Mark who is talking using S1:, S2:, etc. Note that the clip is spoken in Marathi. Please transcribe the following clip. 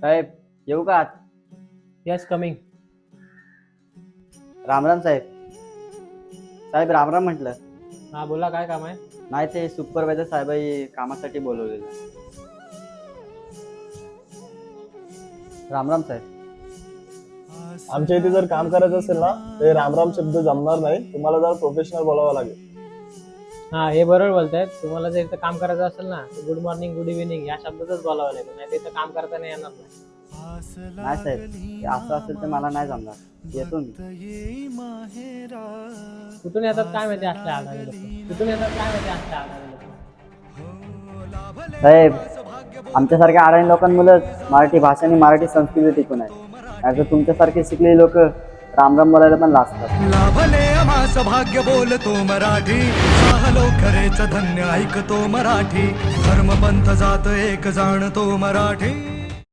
S1: साहेब येऊ का आत?
S2: Yes coming.
S1: रामराम साहेब. साहेब रामराम म्हटलं.
S2: हा बोला, काय काम आहे?
S1: नाही ते सुपरवायझर साहेब कामासाठी बोलवलेलं. रामराम साहेब.
S3: आमच्या इथे जर काम करायचं असेल ना ते रामराम शब्द जमणार नाही, तुम्हाला जर प्रोफेशनल बोलावं लागेल.
S2: हा हे बरोबर बोलतायत. तुम्हाला जर इथं काम करायचं असेल ना गुड मॉर्निंग गुड इव्हिनिंग या शब्दातच बोलावं लागेल, नाही इथं काम करताना येणार नाही.
S1: नाही साहेब, ते असं असेल तर मला नाही जमणार. येतो मी.
S2: कुठून येतात काय माहिती असल्या आधारे लोक, कुठून येतात काय माहिती असल्या आधारे लोक.
S1: साहेब आमच्यासारख्या अडाणी लोकांमुळेच मराठी भाषा आणि मराठी संस्कृती टिकून आहे. नाही तर तुमच्यासारखे शिकलेली लोक रामराम बोलायला पण लाजतात.
S4: लाभले आम्हास भाग्य बोलतो मराठी, साहलो खरेच धन्य ऐकतो मराठी, धर्मपंथ जात एक जाणतो मराठी.